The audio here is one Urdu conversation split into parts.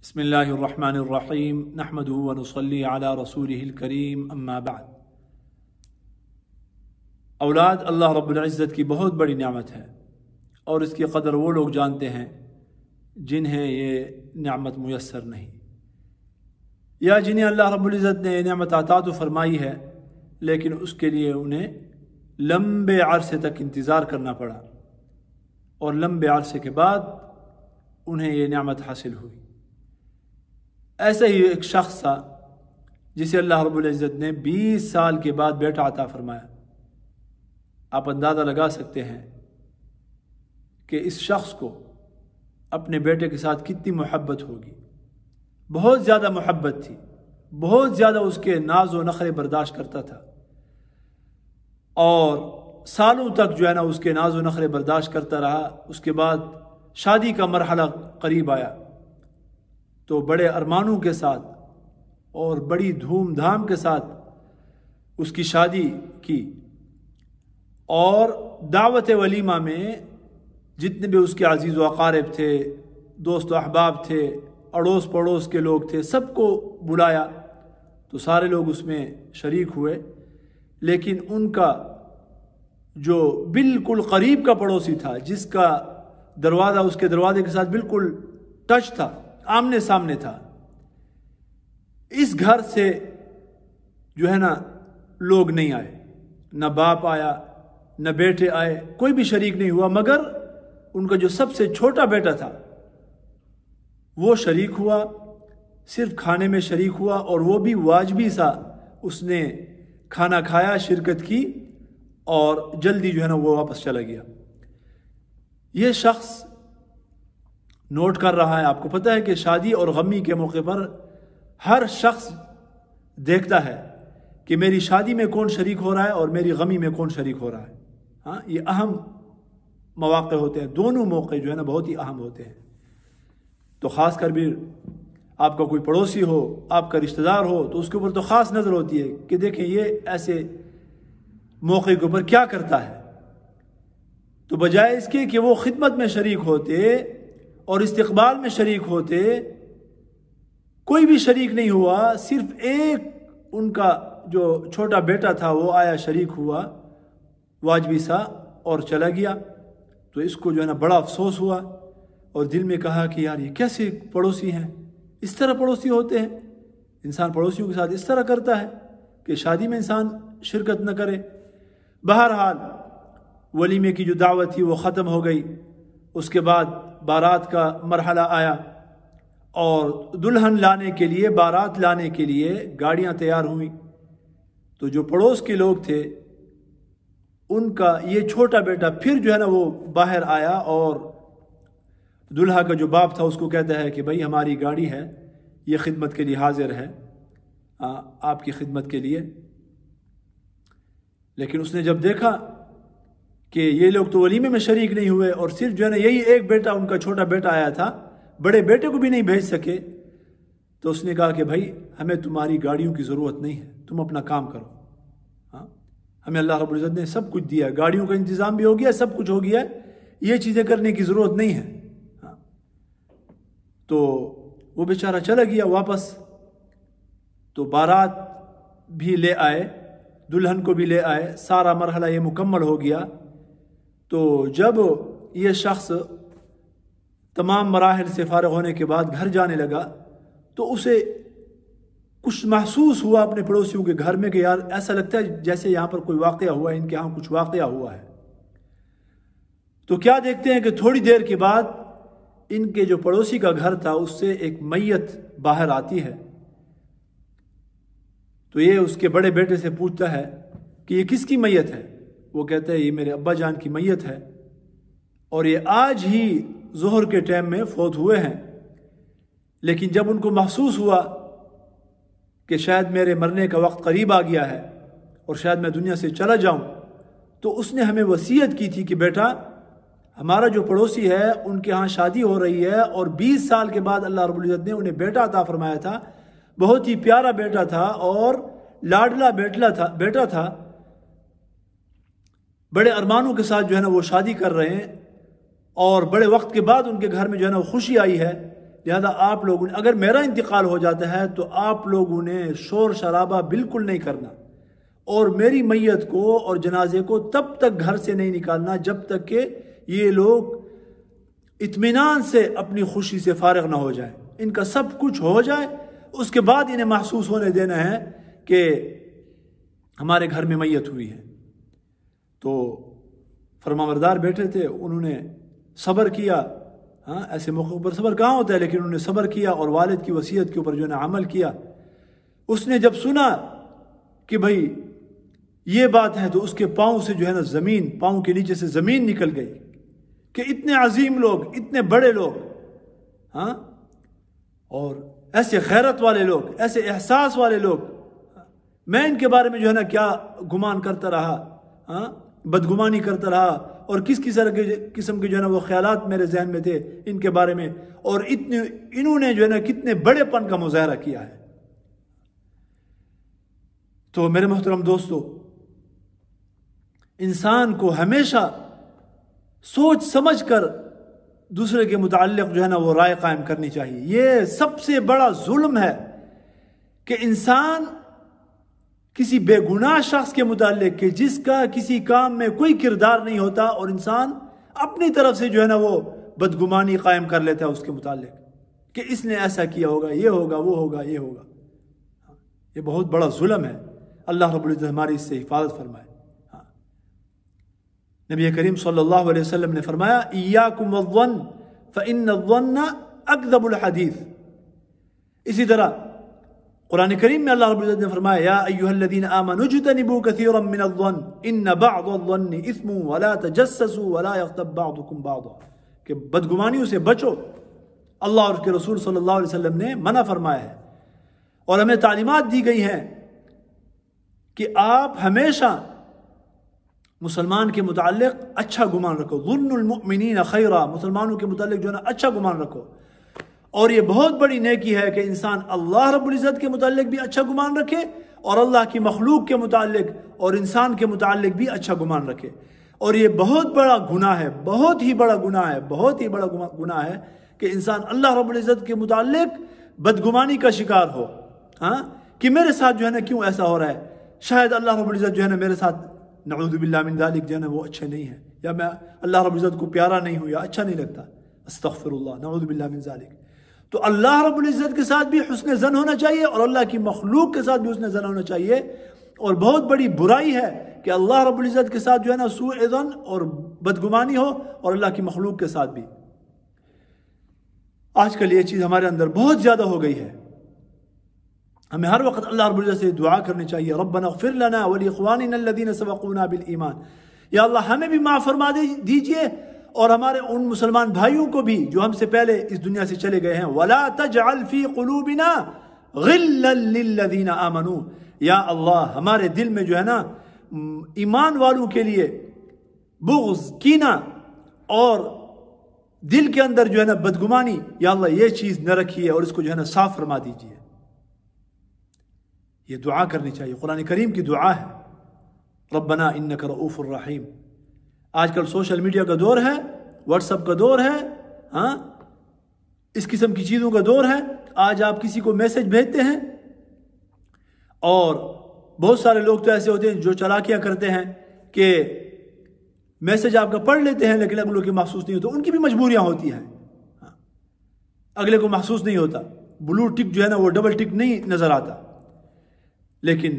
بسم اللہ الرحمن الرحیم نحمدہ ونصلی علی رسولہ الکریم اما بعد۔ اولاد اللہ رب العزت کی بہت بڑی نعمت ہے، اور اس کی قدر وہ لوگ جانتے ہیں جنہیں یہ نعمت میسر نہیں، یا جنہیں اللہ رب العزت نے یہ نعمت عطا تو فرمائی ہے لیکن اس کے لیے انہیں لمبے عرصے تک انتظار کرنا پڑا، اور لمبے عرصے کے بعد انہیں یہ نعمت حاصل ہوئی۔ ایسا ہی ایک شخص تھا جسے اللہ رب العزت نے 20 سال کے بعد بیٹا عطا فرمایا۔ آپ اندازہ لگا سکتے ہیں کہ اس شخص کو اپنے بیٹے کے ساتھ کتنی محبت ہوگی، بہت زیادہ محبت تھی، بہت زیادہ اس کے ناز و نخرے برداشت کرتا تھا، اور سالوں تک جو ہے نا اس کے ناز و نخرے برداشت کرتا رہا۔ اس کے بعد شادی کا مرحلہ قریب آیا تو بڑے ارمانوں کے ساتھ اور بڑی دھوم دھام کے ساتھ اس کی شادی کی، اور دعوت ولیمہ میں جتنے بھی اس کے عزیز و اقارب تھے، دوست و احباب تھے، اڑوس پڑوس کے لوگ تھے، سب کو بلایا تو سارے لوگ اس میں شریک ہوئے، لیکن ان کا جو بالکل قریب کا پڑوسی تھا، جس کا دروازہ اس کے دروازے کے ساتھ بالکل ٹچ تھا، آمنے سامنے تھا، اس گھر سے جو ہے نا لوگ نہیں آئے، نہ باپ آیا نہ بیٹے آئے، کوئی بھی شریک نہیں ہوا، مگر ان کا جو سب سے چھوٹا بیٹا تھا وہ شریک ہوا، صرف کھانے میں شریک ہوا، اور وہ بھی واجبی سا اس نے کھانا کھایا، شرکت کی، اور جلدی جو ہے نا وہ واپس چلا گیا۔ یہ شخص نوٹ کر رہا ہے، آپ کو پتہ ہے کہ شادی اور غمی کے موقع پر ہر شخص دیکھتا ہے کہ میری شادی میں کون شریک ہو رہا ہے اور میری غمی میں کون شریک ہو رہا ہے۔ ہاں، یہ اہم مواقع ہوتے ہیں، دونوں موقع جو ہے نا بہت ہی اہم ہوتے ہیں۔ تو خاص کر بھی آپ کا کوئی پڑوسی ہو، آپ کا رشتہ دار ہو، تو اس کے اوپر تو خاص نظر ہوتی ہے کہ دیکھیں یہ ایسے موقع کے اوپر کیا کرتا ہے۔ تو بجائے اس کے کہ وہ خدمت میں شریک ہوتے اور استقبال میں شریک ہوتے، کوئی بھی شریک نہیں ہوا، صرف ایک ان کا جو چھوٹا بیٹا تھا وہ آیا، شریک ہوا واجبی سا، اور چلا گیا۔ تو اس کو جو ہے نا بڑا افسوس ہوا، اور دل میں کہا کہ یار یہ کیسے پڑوسی ہیں، اس طرح پڑوسی ہوتے ہیں، انسان پڑوسیوں کے ساتھ اس طرح کرتا ہے کہ شادی میں انسان شرکت نہ کرے۔ بہرحال ولیمے کی جو دعوت تھی وہ ختم ہو گئی، اس کے بعد بارات کا مرحلہ آیا، اور دلہن لانے کے لیے، بارات لانے کے لیے گاڑیاں تیار ہوئیں۔ تو جو پڑوس کے لوگ تھے ان کا یہ چھوٹا بیٹا پھر جو ہے نا وہ باہر آیا، اور دلہا کا جو باپ تھا اس کو کہتا ہے کہ بھائی ہماری گاڑی ہے، یہ خدمت کے لیے حاضر ہے، آپ کی خدمت کے لیے۔ لیکن اس نے جب دیکھا کہ یہ لوگ تو ولیمے میں شریک نہیں ہوئے، اور صرف جو ہے نا یہی ایک بیٹا، ان کا چھوٹا بیٹا آیا تھا، بڑے بیٹے کو بھی نہیں بھیج سکے، تو اس نے کہا کہ بھائی ہمیں تمہاری گاڑیوں کی ضرورت نہیں ہے، تم اپنا کام کرو۔ ہمیں اللہ رب العزت نے سب کچھ دیا، گاڑیوں کا انتظام بھی ہو گیا، سب کچھ ہو گیا، یہ چیزیں کرنے کی ضرورت نہیں ہے۔ تو وہ بیچارہ چلا گیا واپس۔ تو بارات بھی لے آئے، دلہن کو بھی لے آئے، سارا مرحلہ یہ مکمل ہو گیا۔ تو جب یہ شخص تمام مراحل سے فارغ ہونے کے بعد گھر جانے لگا تو اسے کچھ محسوس ہوا اپنے پڑوسیوں کے گھر میں کہ یار ایسا لگتا ہے جیسے یہاں پر کوئی واقعہ ہوا ہے، ان کے ہاں کچھ واقعہ ہوا ہے۔ تو کیا دیکھتے ہیں کہ تھوڑی دیر کے بعد ان کے جو پڑوسی کا گھر تھا اس سے ایک میت باہر آتی ہے۔ تو یہ اس کے بڑے بیٹے سے پوچھتا ہے کہ یہ کس کی میت ہے؟ وہ کہتا ہے یہ میرے ابا جان کی میت ہے، اور یہ آج ہی ظہر کے ٹائم میں فوت ہوئے ہیں۔ لیکن جب ان کو محسوس ہوا کہ شاید میرے مرنے کا وقت قریب آ گیا ہے اور شاید میں دنیا سے چلا جاؤں، تو اس نے ہمیں وصیت کی تھی کہ بیٹا ہمارا جو پڑوسی ہے ان کے ہاں شادی ہو رہی ہے، اور 20 سال کے بعد اللہ رب العزت نے انہیں بیٹا عطا فرمایا تھا، بہت ہی پیارا بیٹا تھا اور لاڈلا بیٹا تھا، بڑے ارمانوں کے ساتھ جو ہے نا وہ شادی کر رہے ہیں، اور بڑے وقت کے بعد ان کے گھر میں جو ہے نا وہ خوشی آئی ہے، لہذا آپ لوگوں نے، اگر میرا انتقال ہو جاتا ہے تو آپ لوگوں نے شور شرابہ بالکل نہیں کرنا، اور میری میت کو اور جنازے کو تب تک گھر سے نہیں نکالنا جب تک کہ یہ لوگ اطمینان سے اپنی خوشی سے فارغ نہ ہو جائیں، ان کا سب کچھ ہو جائے، اس کے بعد انہیں محسوس ہونے دینا ہے کہ ہمارے گھر میں میت ہوئی ہے۔ تو فرمانبردار بیٹھے تھے، انہوں نے صبر کیا، ہاں ایسے موقع پر صبر کہاں ہوتا ہے، لیکن انہوں نے صبر کیا اور والد کی وصیت کے اوپر جو ہے نا عمل کیا۔ اس نے جب سنا کہ بھائی یہ بات ہے تو اس کے پاؤں سے جو ہے نا زمین، پاؤں کے نیچے سے زمین نکل گئی کہ اتنے عظیم لوگ، اتنے بڑے لوگ، ہاں، اور ایسے غیرت والے لوگ، ایسے احساس والے لوگ، میں ان کے بارے میں جو ہے نا کیا گمان کرتا رہا، ہاں، بدگمانی کرتا رہا، اور کس قسم کے جو ہے نا وہ خیالات میرے ذہن میں تھے ان کے بارے میں، اور انہوں نے جو ہے نا کتنے بڑے پن کا مظاہرہ کیا ہے۔ تو میرے محترم دوستو، انسان کو ہمیشہ سوچ سمجھ کر دوسرے کے متعلق جو ہے نا وہ رائے قائم کرنی چاہیے۔ یہ سب سے بڑا ظلم ہے کہ انسان کسی بے گناہ شخص کے متعلق کہ جس کا کسی کام میں کوئی کردار نہیں ہوتا، اور انسان اپنی طرف سے جو ہے نا وہ بدگمانی قائم کر لیتا ہے اس کے متعلق کہ اس نے ایسا کیا ہوگا، یہ ہوگا، وہ ہوگا، یہ ہوگا۔ یہ بہت بڑا ظلم ہے، اللہ رب العزت ہماری اس سے حفاظت فرمائے۔ نبی کریم صلی اللہ علیہ وسلم نے فرمایا ایاکم والظن فإن الظن اکذب الحدیث۔ اسی طرح قرآن کریم میں اللہ رب العزت نے فرمایا یا ایھا الذین آمنوا اجتنبوا کثیرا من الظن ان بعض الظن اثم ولا تجسسوا ولا یغتب بعضکم بعضا، کہ بدگمانیوں سے بچو۔ اللہ اور اس کے رسول صلی اللہ علیہ وسلم نے منع فرمایا ہے، اور ہمیں تعلیمات دی گئی ہیں کہ آپ ہمیشہ مسلمان کے متعلق اچھا گمان رکھو، ظن المؤمنین خیرا، مسلمانوں کے متعلق جو ہے نا اچھا گمان رکھو۔ اور یہ بہت بڑی نیکی ہے کہ انسان اللہ رب العزت کے متعلق بھی اچھا گمان رکھے، اور اللہ کی مخلوق کے متعلق اور انسان کے متعلق بھی اچھا گمان رکھے۔ اور یہ بہت بڑا گناہ ہے، بہت ہی بڑا گناہ ہے، بہت ہی بڑا گناہ ہے کہ انسان اللہ رب العزت کے متعلق بدگمانی کا شکار ہو، ہاں، کہ میرے ساتھ جو ہے نا کیوں ایسا ہو رہا ہے، شاید اللہ رب العزت جو ہے نا میرے ساتھ نعوذ باللہ من ذالک جو ہے نا وہ اچھا نہیں ہے، یا میں اللہ رب العزت کو پیارا نہیں ہوں یا اچھا نہیں لگتا، استغفر اللہ، نعوذ باللہ من ذالک۔ تو اللہ رب العزت کے ساتھ بھی حسن ظن ہونا چاہیے، اور اللہ کی مخلوق کے ساتھ بھی حسن ظن ہونا چاہیے۔ اور بہت بڑی برائی ہے کہ اللہ رب العزت کے ساتھ جو ہے نا سوء ظن اور بدگمانی ہو، اور اللہ کی مخلوق کے ساتھ بھی۔ آج کل یہ چیز ہمارے اندر بہت زیادہ ہو گئی ہے۔ ہمیں ہر وقت اللہ رب العزت سے دعا کرنی چاہیے، ربنا اغفر لنا ولاخواننا الذین سبقونا بالایمان، یا اللہ ہمیں بھی معاف فرما دیجئے اور ہمارے ان مسلمان بھائیوں کو بھی جو ہم سے پہلے اس دنیا سے چلے گئے ہیں، ولا تجعل فی قلوبنا غلا للذین آمنوا، یا اللہ ہمارے دل میں جو ہے نا ایمان والوں کے لیے بغض، کینہ اور دل کے اندر جو ہے نا بدگمانی، یا اللہ یہ چیز نہ رکھیے اور اس کو جو ہے نا صاف فرما دیجئے۔ یہ دعا کرنی چاہیے، قرآن کریم کی دعا ہے، ربنا انک رؤوف الرحیم۔ آج کل سوشل میڈیا کا دور ہے، واٹس ایپ کا دور ہے، ہاں، اس قسم کی چیزوں کا دور ہے۔ آج آپ کسی کو میسج بھیجتے ہیں، اور بہت سارے لوگ تو ایسے ہوتے ہیں جو چالاکیاں کرتے ہیں کہ میسج آپ کا پڑھ لیتے ہیں لیکن اگلوں کی محسوس نہیں ہوتا، ان کی بھی مجبوریاں ہوتی ہیں، اگلے کو محسوس نہیں ہوتا، بلو ٹک جو ہے نا وہ ڈبل ٹک نہیں نظر آتا۔ لیکن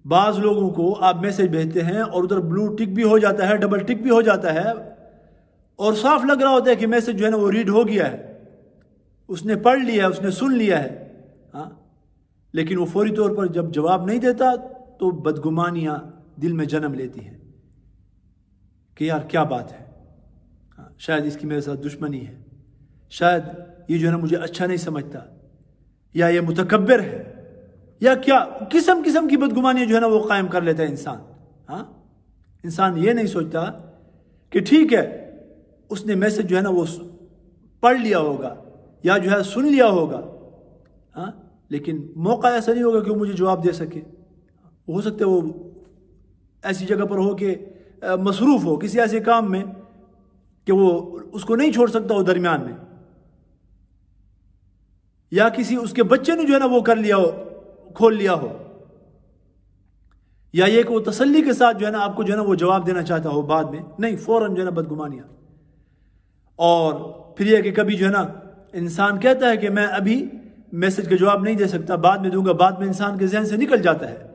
بعض لوگوں کو آپ میسج بھیجتے ہیں اور ادھر بلو ٹک بھی ہو جاتا ہے، ڈبل ٹک بھی ہو جاتا ہے، اور صاف لگ رہا ہوتا ہے کہ میسج جو ہے نا وہ ریڈ ہو گیا ہے، اس نے پڑھ لیا ہے، اس نے سن لیا ہے، ہاں، لیکن وہ فوری طور پر جب جواب نہیں دیتا تو بدگمانیاں دل میں جنم لیتی ہیں کہ یار کیا بات ہے، شاید اس کی میرے ساتھ دشمنی ہے، شاید یہ جو ہے نا مجھے اچھا نہیں سمجھتا، یا یہ متکبر ہے، یا کیا قسم قسم کی بدگمانیاں جو ہے نا وہ قائم کر لیتا ہے انسان۔ ہاں، انسان یہ نہیں سوچتا کہ ٹھیک ہے اس نے میسج جو ہے نا وہ پڑھ لیا ہوگا یا جو ہے سن لیا ہوگا، ہاں، لیکن موقع ایسا نہیں ہوگا کہ وہ مجھے جواب دے سکے۔ ہو سکتا ہے وہ ایسی جگہ پر ہو کہ مصروف ہو کسی ایسے کام میں کہ وہ اس کو نہیں چھوڑ سکتا ہو درمیان میں۔ یا کسی اس کے بچے نے جو ہے نا وہ کر لیا ہو، کھول لیا ہو، یا یہ کہ وہ تسلی کے ساتھ جو ہے نا آپ کو جو ہے نا وہ جواب دینا چاہتا ہو بعد میں، نہیں، فوراً جو ہے نا بدگمانیاں۔ اور پھر یہ کہ کبھی جو ہے نا انسان کہتا ہے کہ میں ابھی میسج کا جواب نہیں دے سکتا، بعد میں دوں گا، بعد میں انسان کے ذہن سے نکل جاتا ہے۔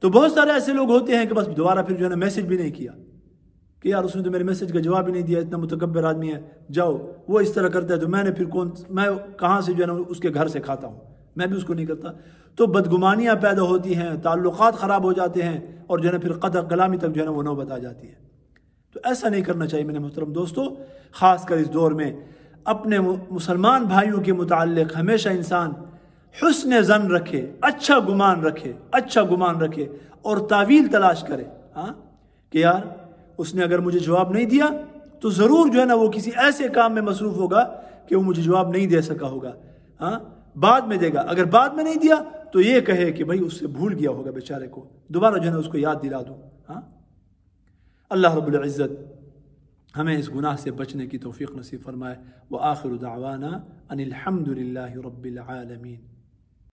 تو بہت سارے ایسے لوگ ہوتے ہیں کہ بس دوبارہ پھر جو ہے نا میسج بھی نہیں کیا کہ یار اس نے تو میرے میسج کا جواب ہی نہیں دیا، اتنا متکبر آدمی ہے، جاؤ، وہ اس طرح کرتا ہے تو میں نے پھر میں کہاں سے جو ہے نا اس کے گھر سے کھاتا ہوں، میں بھی اس کو نہیں کرتا۔ تو بدگمانیاں پیدا ہوتی ہیں، تعلقات خراب ہو جاتے ہیں، اور جو ہے نا پھر قطع کلامی تک جو ہے نا وہ نوبت آ جاتی ہے۔ تو ایسا نہیں کرنا چاہیے میرے محترم دوستو، خاص کر اس دور میں اپنے مسلمان بھائیوں کے متعلق ہمیشہ انسان حسن ظن رکھے، اچھا گمان رکھے اور تعویل تلاش کرے، کہ یار اس نے اگر مجھے جواب نہیں دیا تو ضرور جو ہے نا وہ کسی ایسے کام میں مصروف ہوگا کہ وہ مجھے جواب نہیں دے سکا ہوگا، بعد میں دے گا۔ اگر بعد میں نہیں دیا تو یہ کہے کہ بھائی اس سے بھول گیا ہوگا بیچارے کو، دوبارہ جو ہے نا اس کو یاد دلا دوں۔ اللہ رب العزت ہمیں اس گناہ سے بچنے کی توفیق نصیب فرمائے۔ وآخر دعوانا ان الحمد للہ رب العالمین۔